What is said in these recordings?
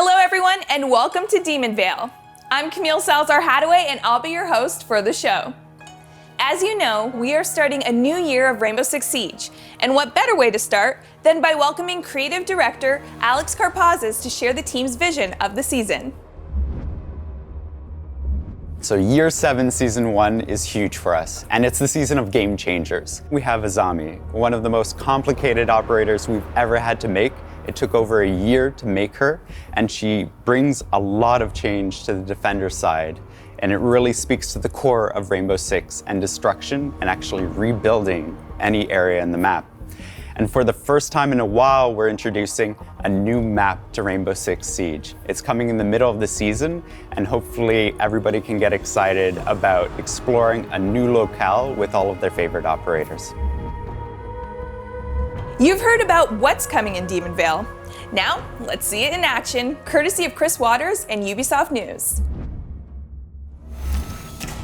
Hello everyone and welcome to Demon Vale. I'm Camille Salazar-Hadaway and I'll be your host for the show. As you know, we are starting a new year of Rainbow Six Siege, and what better way to start than by welcoming creative director Alex Karpazis to share the team's vision of the season. So Year 7 Season 1 is huge for us, and it's the season of game changers. We have Azami, one of the most complicated operators we've ever had to make. It took over a year to make her, and she brings a lot of change to the defender side. And it really speaks to the core of Rainbow Six and destruction and actually rebuilding any area in the map. And for the first time in a while, we're introducing a new map to Rainbow Six Siege. It's coming in the middle of the season, and hopefully everybody can get excited about exploring a new locale with all of their favorite operators. You've heard about what's coming in Demon Vale. Now, let's see it in action, courtesy of Chris Waters and Ubisoft News.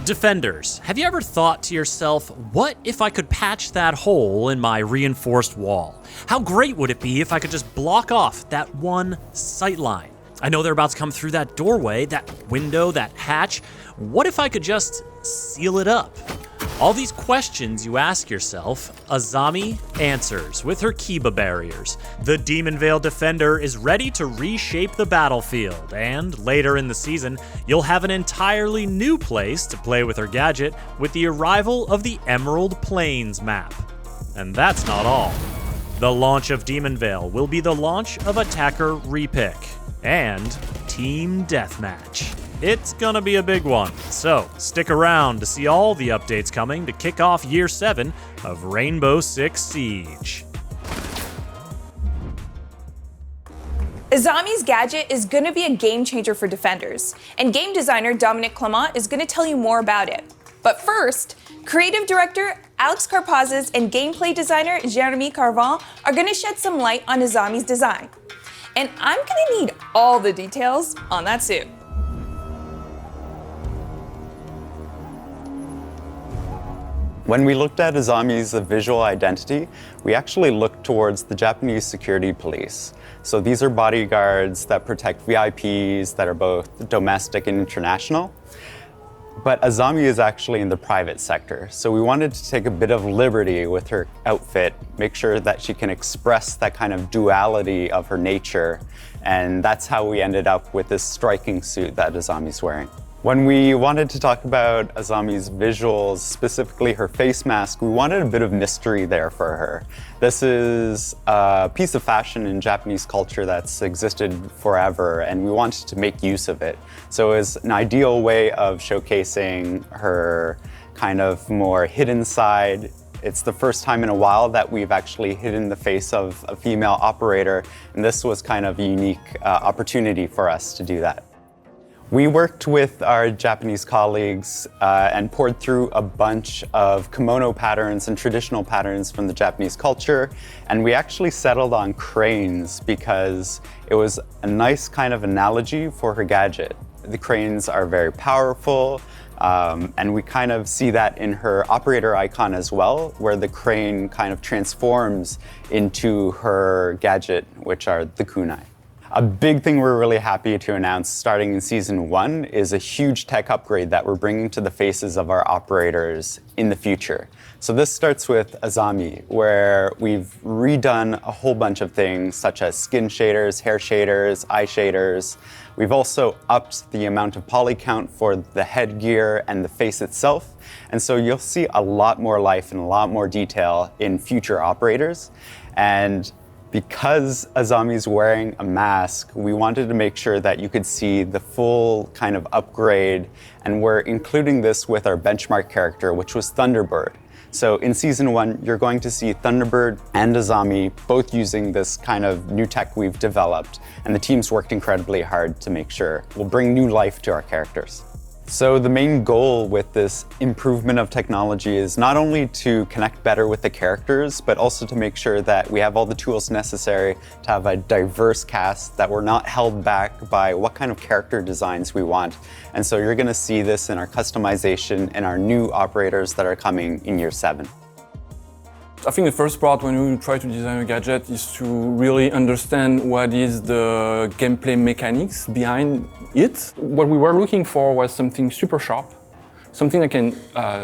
Defenders, have you ever thought to yourself, what if I could patch that hole in my reinforced wall? How great would it be if I could just block off that one sight line? I know they're about to come through that doorway, that window, that hatch. What if I could just seal it up? All these questions you ask yourself, Azami answers with her Kiba barriers. The Demon Vale Defender is ready to reshape the battlefield, and later in the season, you'll have an entirely new place to play with her gadget with the arrival of the Emerald Plains map. And that's not all. The launch of Demon Vale will be the launch of Attacker Repick and Team Deathmatch. It's gonna be a big one, so stick around to see all the updates coming to kick off Year 7 of Rainbow Six Siege. Azami's gadget is going to be a game changer for defenders, and game designer Dominic Clement is going to tell you more about it. But first, creative director Alex Karpazis and gameplay designer Jeremy Carvan are going to shed some light on Azami's design. And I'm going to need all the details on that suit. When we looked at Azami's visual identity, we actually looked towards the Japanese security police. So these are bodyguards that protect VIPs that are both domestic and international. But Azami is actually in the private sector. So we wanted to take a bit of liberty with her outfit, make sure that she can express that kind of duality of her nature. And that's how we ended up with this striking suit that Azami's wearing. When we wanted to talk about Azami's visuals, specifically her face mask, we wanted a bit of mystery there for her. This is a piece of fashion in Japanese culture that's existed forever, and we wanted to make use of it. So it was an ideal way of showcasing her kind of more hidden side. It's the first time in a while that we've actually hidden the face of a female operator, and this was kind of a unique opportunity for us to do that. We worked with our Japanese colleagues and poured through a bunch of kimono patterns and traditional patterns from the Japanese culture, and we actually settled on cranes because it was a nice kind of analogy for her gadget. The cranes are very powerful, and we kind of see that in her operator icon as well, where the crane kind of transforms into her gadget, which are the kunai. A big thing we're really happy to announce starting in Season 1 is a huge tech upgrade that we're bringing to the faces of our operators in the future. So this starts with Azami, where we've redone a whole bunch of things such as skin shaders, hair shaders, eye shaders. We've also upped the amount of poly count for the headgear and the face itself. And so you'll see a lot more life and a lot more detail in future operators. And because Azami's wearing a mask, we wanted to make sure that you could see the full kind of upgrade, and we're including this with our benchmark character, which was Thunderbird. So in Season 1, you're going to see Thunderbird and Azami both using this kind of new tech we've developed, and the team's worked incredibly hard to make sure we'll bring new life to our characters. So the main goal with this improvement of technology is not only to connect better with the characters, but also to make sure that we have all the tools necessary to have a diverse cast, that we're not held back by what kind of character designs we want. And so you're going to see this in our customization and our new operators that are coming in Year 7. I think the first part when we try to design a gadget is to really understand what is the gameplay mechanics behind it. What we were looking for was something super sharp, something that can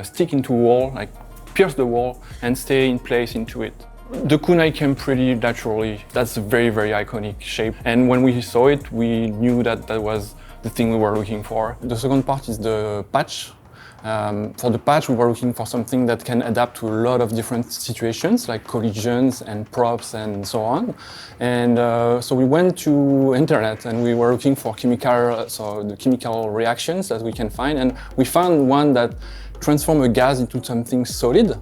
stick into a wall, like pierce the wall and stay in place into it. The kunai came pretty naturally. That's a very, very iconic shape. And when we saw it, we knew that that was the thing we were looking for. The second part is the patch. For the patch, we were looking for something that can adapt to a lot of different situations, like collisions and props and so on. And so we went to internet and we were looking for the chemical reactions that we can find. And we found one that transformed a gas into something solid.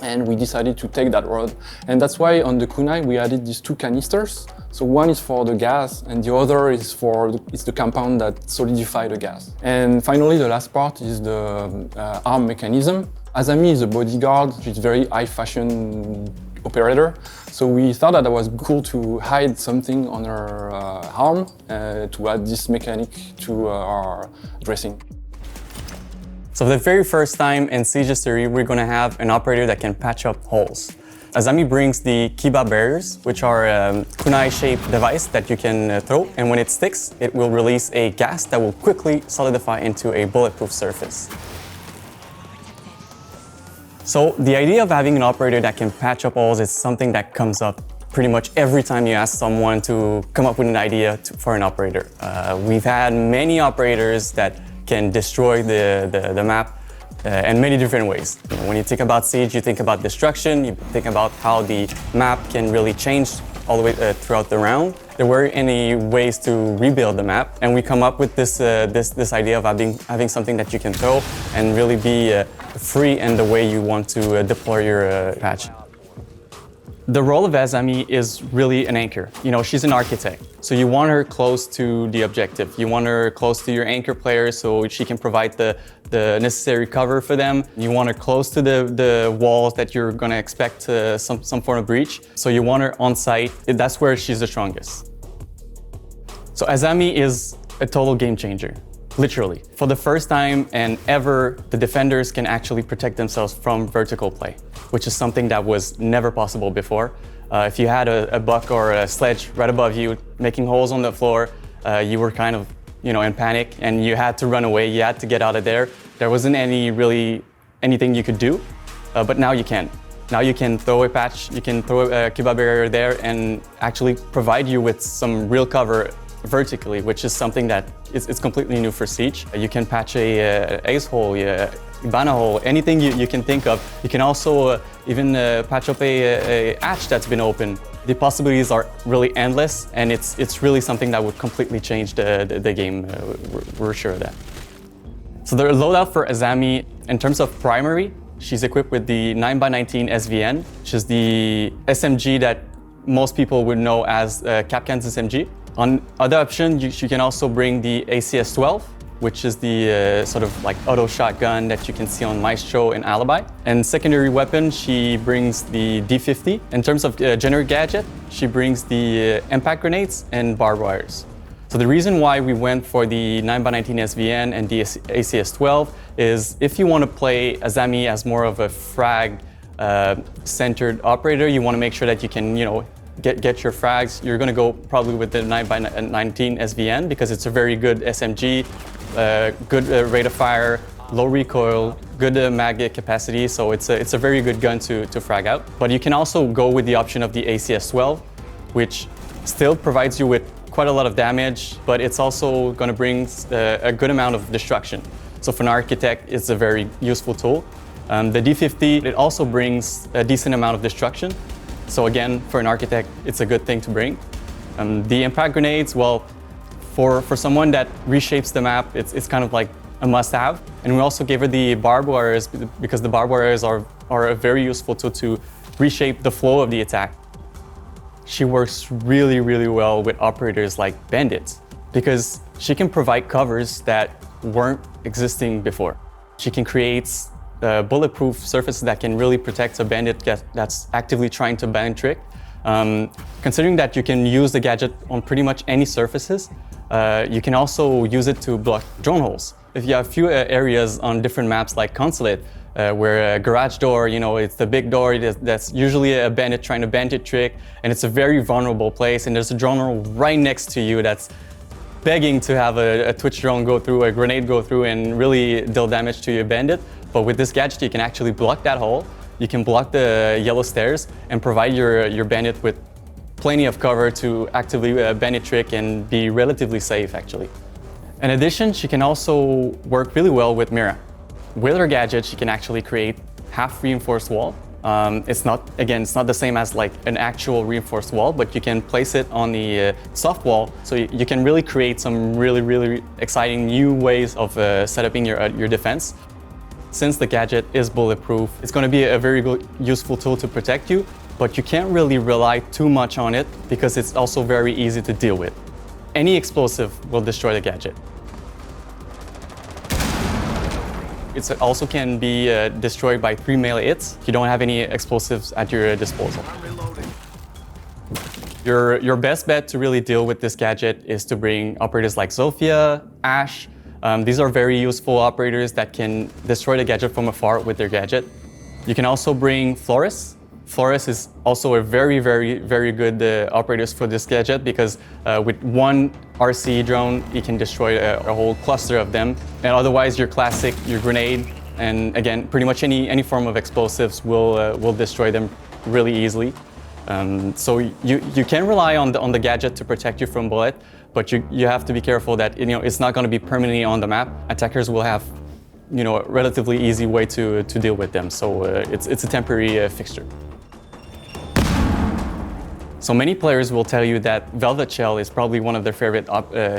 And we decided to take that road. And that's why on the kunai, we added these two canisters. So one is for the gas and the other is the compound that solidifies the gas. And finally, the last part is the arm mechanism. Azami is a bodyguard. She's a very high fashion operator. So we thought that it was cool to hide something on her arm to add this mechanic to our dressing. So for the very first time in Siege history, we're going to have an operator that can patch up holes. Azami brings the Kiba barriers, which are a kunai-shaped device that you can throw, and when it sticks, it will release a gas that will quickly solidify into a bulletproof surface. So the idea of having an operator that can patch up holes is something that comes up pretty much every time you ask someone to come up with an idea for an operator. We've had many operators that can destroy the map in many different ways. You know, when you think about Siege, you think about destruction, you think about how the map can really change all the way throughout the round. There weren't any ways to rebuild the map, and we come up with this idea of having something that you can throw and really be free in the way you want to deploy your patch. The role of Azami is really an anchor. You know, she's an architect, so you want her close to the objective. You want her close to your anchor players so she can provide the necessary cover for them. You want her close to the walls that you're gonna expect some form of breach. So you want her on site. That's where she's the strongest. So Azami is a total game changer. Literally. For the first time and ever, the defenders can actually protect themselves from vertical play, which is something that was never possible before. If you had a buck or a sledge right above you, making holes on the floor, you were kind of, in panic and you had to run away, you had to get out of there. There wasn't anything you could do, but now you can. Now you can throw a patch, you can throw a Kiba barrier there and actually provide you with some real cover vertically, which is something that it's completely new for Siege. You can patch a ace hole, Ibana hole, anything you can think of. You can also even patch up a hatch that's been open. The possibilities are really endless, and it's really something that would completely change the game. We're sure of that. So the loadout for Azami, in terms of primary, she's equipped with the 9x19 SVN, which is the SMG that most people would know as Capcan's SMG. On other option, you can also bring the ACS-12, which is the sort of like auto shotgun that you can see on Maestro and Alibi. And secondary weapon, she brings the D50. In terms of generic gadget, she brings the impact grenades and barbed wires. So the reason why we went for the 9x19 SVN and the ACS-12 is if you want to play Azami as more of a frag centered operator, you want to make sure that you can, get your frags. You're going to go probably with the 9x19 SVN because it's a very good SMG, good rate of fire, low recoil, good mag capacity, so it's a very good gun to frag out. But you can also go with the option of the ACS-12, which still provides you with quite a lot of damage, but it's also going to bring a good amount of destruction. So for an architect, it's a very useful tool. The D50, it also brings a decent amount of destruction. So again, for an architect, it's a good thing to bring. The impact grenades, well, for someone that reshapes the map, it's kind of like a must-have. And we also gave her the barbed wires because the barbed wires are a very useful tool to reshape the flow of the attack. She works really, really well with operators like bandits because she can provide covers that weren't existing before. She can create bulletproof surfaces that can really protect a bandit that's actively trying to ban trick. Considering that you can use the gadget on pretty much any surfaces, you can also use it to block drone holes. If you have few areas on different maps like Consulate, where a garage door, it's the big door that's usually a bandit trying to bandit trick, and it's a very vulnerable place, and there's a drone right next to you that's begging to have a Twitch drone go through, a grenade go through, and really deal damage to your bandit. But with this gadget, you can actually block that hole, you can block the yellow stairs, and provide your bandit with plenty of cover to actively bandit trick and be relatively safe, actually. In addition, she can also work really well with Mira. With her gadget, she can actually create half reinforced wall. It's not the same as like an actual reinforced wall, but you can place it on the soft wall, so you can really create some really exciting new ways of setting your defense. Since the gadget is bulletproof, it's going to be a very good, useful tool to protect you, but you can't really rely too much on it because it's also very easy to deal with. Any explosive will destroy the gadget. It also can be destroyed by 3 melee hits if you don't have any explosives at your disposal. Your best bet to really deal with this gadget is to bring operators like Zofia, Ash. These are very useful operators that can destroy the gadget from afar with their gadget. You can also bring Flores. Flores is also a very good operator for this gadget because with one RC drone, you can destroy a whole cluster of them. And otherwise, your classic, your grenade, and again, pretty much any form of explosives will destroy them really easily. So you can rely on the gadget to protect you from bullet, but you have to be careful that it's not going to be permanently on the map. Attackers will have a relatively easy way to deal with them. So it's a temporary fixture. So many players will tell you that Velvet Shell is probably one of their favorite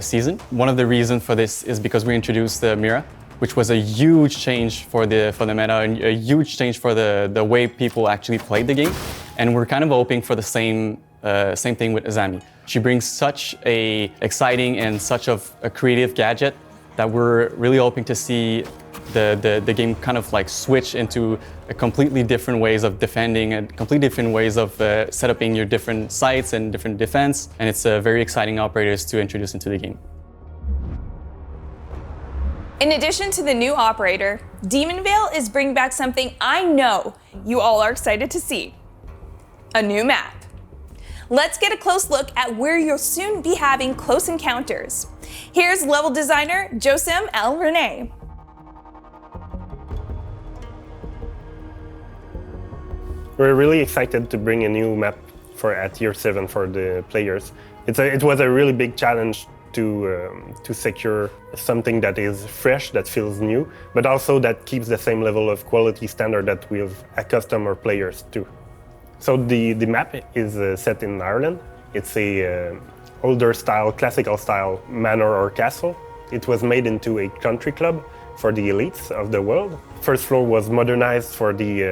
season. One of the reasons for this is because we introduced Mira, which was a huge change for the meta, and a huge change for the way people actually played the game. And we're kind of hoping for the same thing with Azami. She brings such a exciting and such of a creative gadget that we're really hoping to see the game kind of like switch into a completely different ways of defending and completely different ways of setting your different sites and different defense. And it's very exciting operators to introduce into the game. In addition to the new operator, Demon Veil is bringing back something I know you all are excited to see: a new map. Let's get a close look at where you'll soon be having close encounters. Here's level designer Josem L. Rene. We're really excited to bring a new map at Year 7 for the players. It was a really big challenge to secure something that is fresh, that feels new, but also that keeps the same level of quality standard that we've accustomed our players to. So the map is set in Ireland. It's a older style, classical style manor or castle. It was made into a country club for the elites of the world. First floor was modernized for the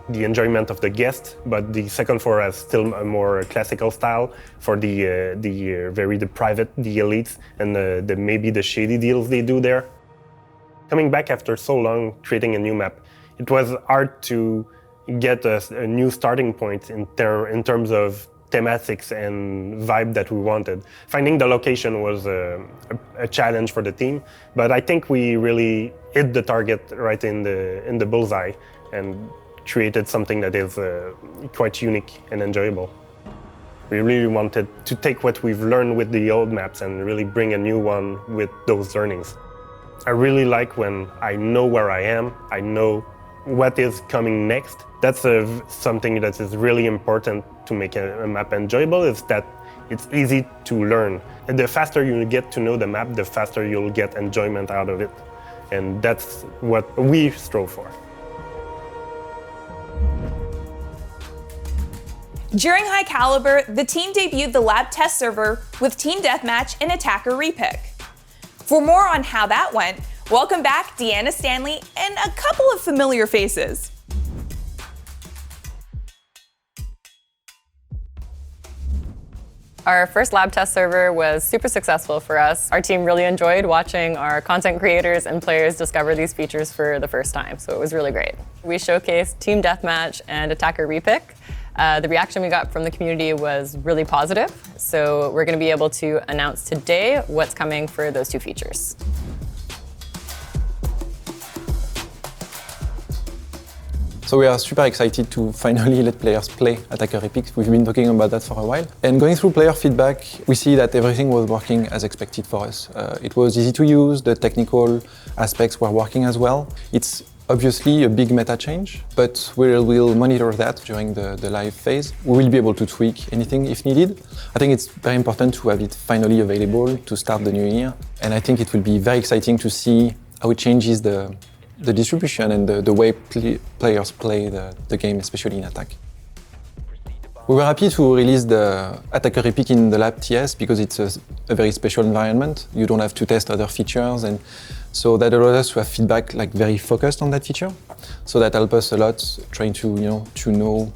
enjoyment of the guests, but the second floor has still a more classical style for the private, the elites, and maybe the shady deals they do there. Coming back after so long, creating a new map, it was hard to get a new starting point in terms of thematics and vibe that we wanted. Finding the location was a challenge for the team, but I think we really hit the target right in the bullseye and created something that is quite unique and enjoyable. We really wanted to take what we've learned with the old maps and really bring a new one with those learnings. I really like when I know where I am, I know what is coming next. That's something that is really important to make a map enjoyable, is that it's easy to learn. And the faster you get to know the map, the faster you'll get enjoyment out of it. And that's what we strove for. During High Caliber, the team debuted the lab test server with Team Deathmatch and Attacker Repick. For more on how that went, welcome back Deanna Stanley and a couple of familiar faces. Our first lab test server was super successful for us. Our team really enjoyed watching our content creators and players discover these features for the first time, so it was really great. We showcased Team Deathmatch and Attacker Repick. The reaction we got from the community was really positive, so we're going to be able to announce today what's coming for those two features. So we are super excited to finally let players play Attacker Repick. We've been talking about that for a while. And going through player feedback, we see that everything was working as expected for us. It was easy to use, the technical aspects were working as well. It's obviously a big meta change, but we'll monitor that during the live phase. We will be able to tweak anything if needed. I think it's very important to have it finally available to start the new year. And I think it will be very exciting to see how it changes the distribution and the way players play the game, especially in attack. We were happy to release the Attacker Repick in the lab TS because it's a very special environment. You don't have to test other features, and so that allows us to have feedback like very focused on that feature. So that helped us a lot trying to know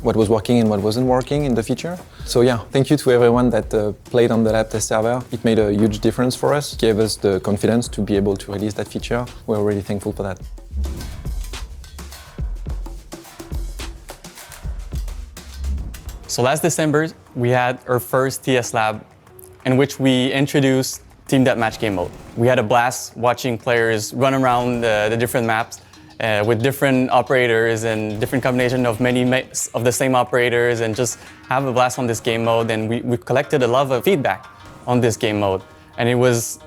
what was working and what wasn't working in the feature. So yeah, thank you to everyone that played on the lab test server. It made a huge difference for us, gave us the confidence to be able to release that feature. We're really thankful for that. So last December, we had our first TS Lab in which we introduced Team Deathmatch game mode. We had a blast watching players run around the different maps with different operators and different combination of many of the same operators, and just have a blast on this game mode. And we collected a lot of feedback on this game mode. And it was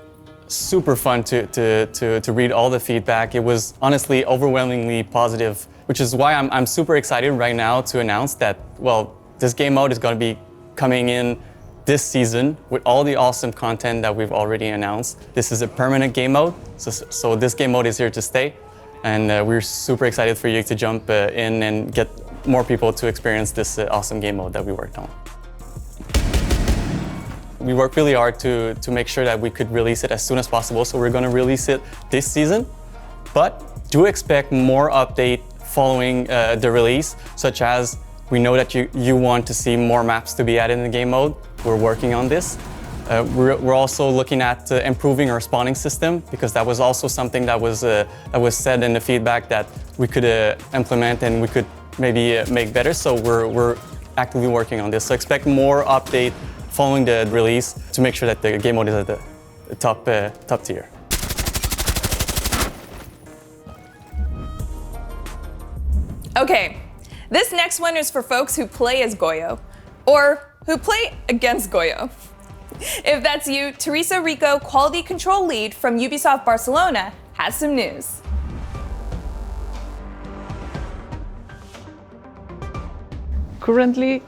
super fun to read all the feedback. It was honestly overwhelmingly positive, which is why I'm super excited right now to announce that, well, this game mode is going to be coming in this season with all the awesome content that we've already announced. This is a permanent game mode, so this game mode is here to stay. And we're super excited for you to jump in and get more people to experience this awesome game mode that we worked on. We worked really hard to make sure that we could release it as soon as possible, so we're going to release it this season. But do expect more update following the release, such as we know that you want to see more maps to be added in the game mode. We're working on this. We're also looking at improving our spawning system, because that was also something that was said in the feedback that we could implement and we could maybe make better. So we're actively working on this. So expect more update following the release to make sure that the game mode is at the top tier. Okay, this next one is for folks who play as Goyo, or who play against Goyo. If that's you, Teresa Rico, Quality Control Lead from Ubisoft Barcelona, has some news. Currently,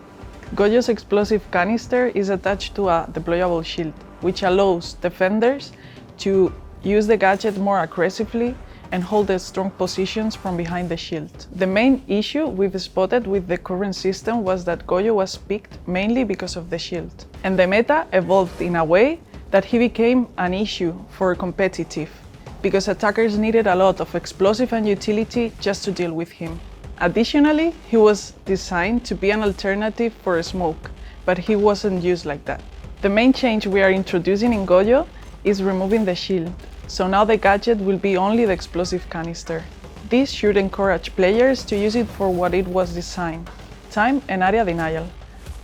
Goyo's explosive canister is attached to a deployable shield, which allows defenders to use the gadget more aggressively and hold the strong positions from behind the shield. The main issue we've spotted with the current system was that Goyo was picked mainly because of the shield. And the meta evolved in a way that he became an issue for competitive, because attackers needed a lot of explosive and utility just to deal with him. Additionally, he was designed to be an alternative for a smoke, but he wasn't used like that. The main change we are introducing in Goyo is removing the shield. So now the gadget will be only the explosive canister. This should encourage players to use it for what it was designed, time and area denial.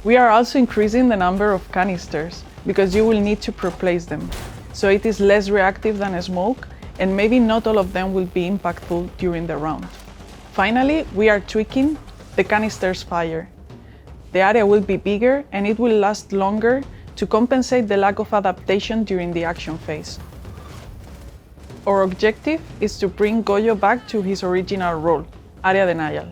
We are also increasing the number of canisters, because you will need to replace them, so it is less reactive than a smoke, and maybe not all of them will be impactful during the round. Finally, we are tweaking the canister's fire. The area will be bigger and it will last longer to compensate the lack of adaptation during the action phase. Our objective is to bring Goyo back to his original role, area denial.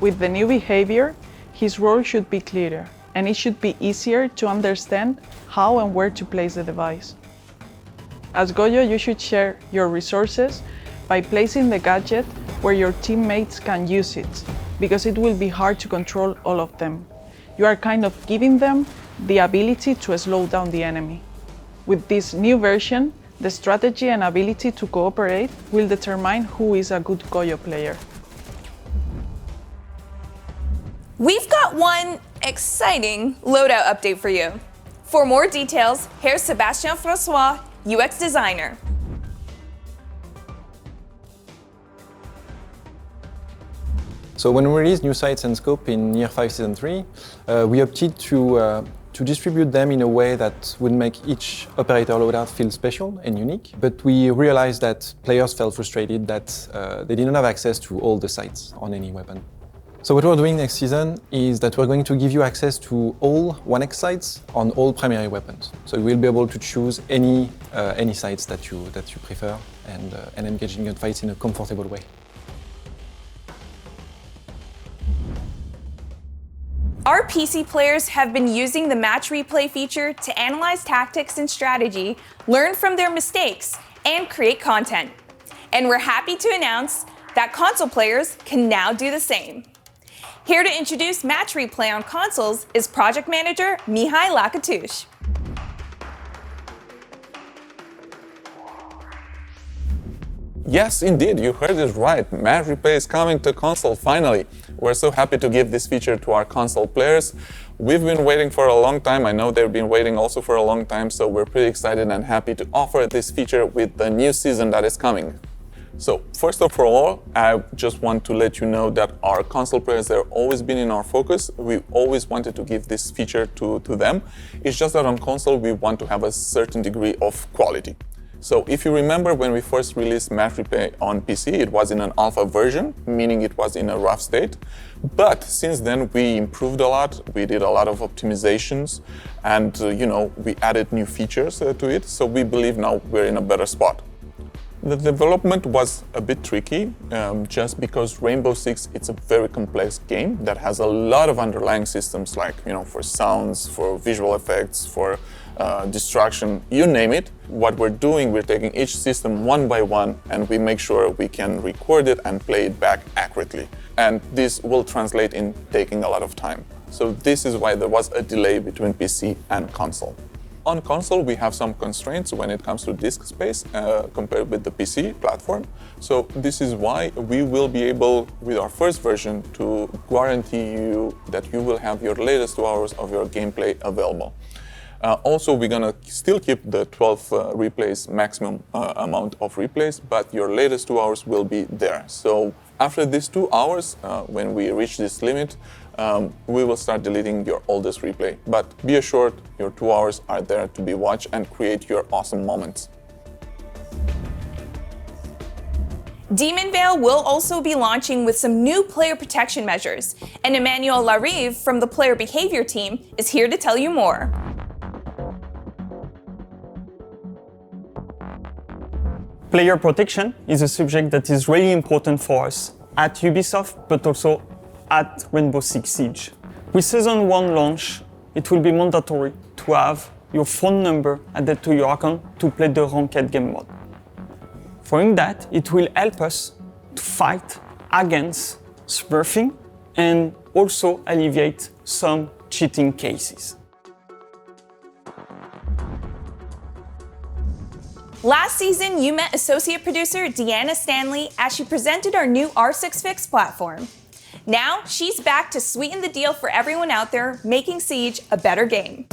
With the new behavior, his role should be clearer, and it should be easier to understand how and where to place the device. As Goyo, you should share your resources by placing the gadget where your teammates can use it, because it will be hard to control all of them. You are kind of giving them the ability to slow down the enemy. With this new version, the strategy and ability to cooperate will determine who is a good Goyo player. We've got one exciting loadout update for you. For more details, here's Sébastien François, UX designer. So when we released new sights and scope in Year 5 Season 3, we opted to to distribute them in a way that would make each operator loadout feel special and unique. But we realized that players felt frustrated that they didn't have access to all the sights on any weapon. So what we're doing next season is that we're going to give you access to all 1x sights on all primary weapons. So you will be able to choose any sights that you prefer and engage in gunfights in a comfortable way. Our PC players have been using the match replay feature to analyze tactics and strategy, learn from their mistakes, and create content. And we're happy to announce that console players can now do the same. Here to introduce match replay on consoles is project manager Mihai Lakatush. Yes, indeed, you heard it right. Match replay is coming to console finally. We're so happy to give this feature to our console players. We've been waiting for a long time. I know they've been waiting also for a long time, so we're pretty excited and happy to offer this feature with the new season that is coming. So first of all, I just want to let you know that our console players, they've always been in our focus. We always wanted to give this feature to them. It's just that on console, we want to have a certain degree of quality. So if you remember when we first released Match Replay on PC, it was in an alpha version, meaning it was in a rough state. But since then, we improved a lot. We did a lot of optimizations and, we added new features to it. So we believe now we're in a better spot. The development was a bit tricky, just because Rainbow Six, it's a very complex game that has a lot of underlying systems like, for sounds, for visual effects, for distraction, you name it. What we're doing, we're taking each system one by one and we make sure we can record it and play it back accurately. And this will translate in taking a lot of time. So this is why there was a delay between PC and console. On console, we have some constraints when it comes to disk space compared with the PC platform. So this is why we will be able, with our first version, to guarantee you that you will have your latest 2 hours of your gameplay available. Also, we're gonna still keep the 12 replays, maximum amount of replays, but your latest 2 hours will be there. So after these 2 hours, when we reach this limit, we will start deleting your oldest replay. But be assured, your 2 hours are there to be watched and create your awesome moments. Demon Veil will also be launching with some new player protection measures, and Emmanuel Larive from the player behavior team is here to tell you more. Player protection is a subject that is really important for us at Ubisoft, but also at Rainbow Six Siege. With Season 1 launch, it will be mandatory to have your phone number added to your account to play the ranked game mode. For that, it will help us to fight against smurfing and also alleviate some cheating cases. Last season, you met associate producer Deanna Stanley as she presented our new R6 Fix platform. Now, she's back to sweeten the deal for everyone out there, making Siege a better game.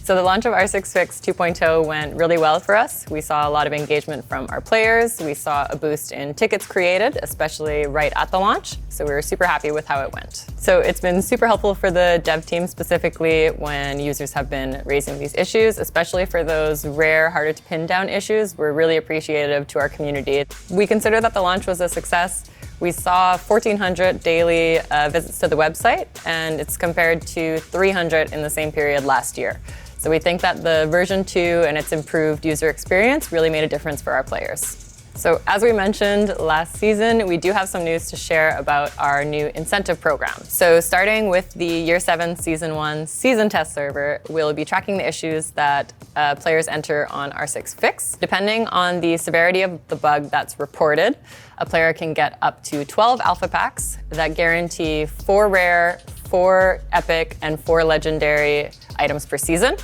So the launch of R6 Fix 2.0 went really well for us. We saw a lot of engagement from our players. We saw a boost in tickets created, especially right at the launch. So we were super happy with how it went. So it's been super helpful for the dev team, specifically when users have been raising these issues, especially for those rare, harder to pin down issues. We're really appreciative to our community. We consider that the launch was a success. We saw 1,400 daily visits to the website, and it's compared to 300 in the same period last year. So we think that the version 2 and its improved user experience really made a difference for our players. So as we mentioned last season, we do have some news to share about our new incentive program. So starting with the Year 7 Season 1 season test server, we'll be tracking the issues that players enter on R6 Fix. Depending on the severity of the bug that's reported, a player can get up to 12 alpha packs that guarantee 4 rare, 4 epic, and 4 legendary items per season.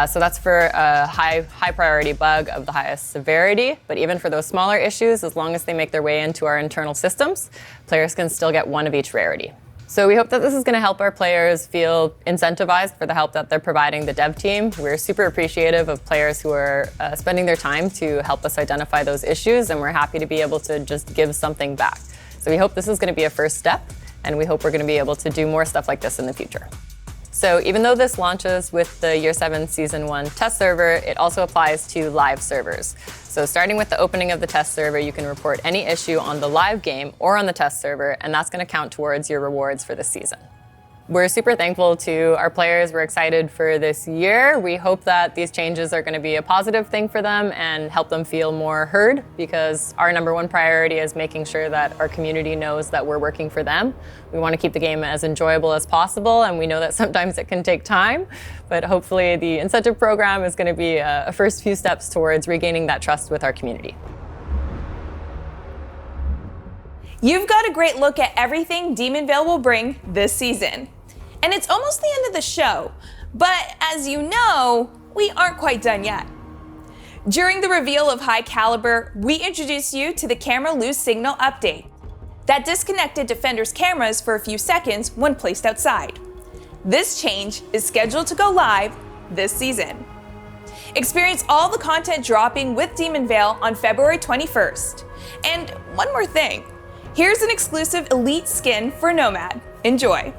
So that's for a high priority bug of the highest severity, but even for those smaller issues, as long as they make their way into our internal systems, players can still get 1 of each rarity. So we hope that this is going to help our players feel incentivized for the help that they're providing the dev team. We're super appreciative of players who are spending their time to help us identify those issues, and we're happy to be able to just give something back. So we hope this is going to be a first step. and we hope we're going to be able to do more stuff like this in the future. So even though this launches with the Year 7 Season 1 test server, it also applies to live servers. So starting with the opening of the test server, you can report any issue on the live game or on the test server, and that's going to count towards your rewards for the season. We're super thankful to our players. We're excited for this year. We hope that these changes are going to be a positive thing for them and help them feel more heard, because our #1 priority is making sure that our community knows that we're working for them. We want to keep the game as enjoyable as possible, and we know that sometimes it can take time, but hopefully the incentive program is going to be a first few steps towards regaining that trust with our community. You've got a great look at everything Demonvale will bring this season. And it's almost the end of the show, but as you know, we aren't quite done yet. During the reveal of High Caliber, we introduced you to the camera lose signal update that disconnected defenders' cameras for a few seconds when placed outside. This change is scheduled to go live this season. Experience all the content dropping with Demonvale on February 21st. And one more thing, here's an exclusive elite skin for Nomad. Enjoy.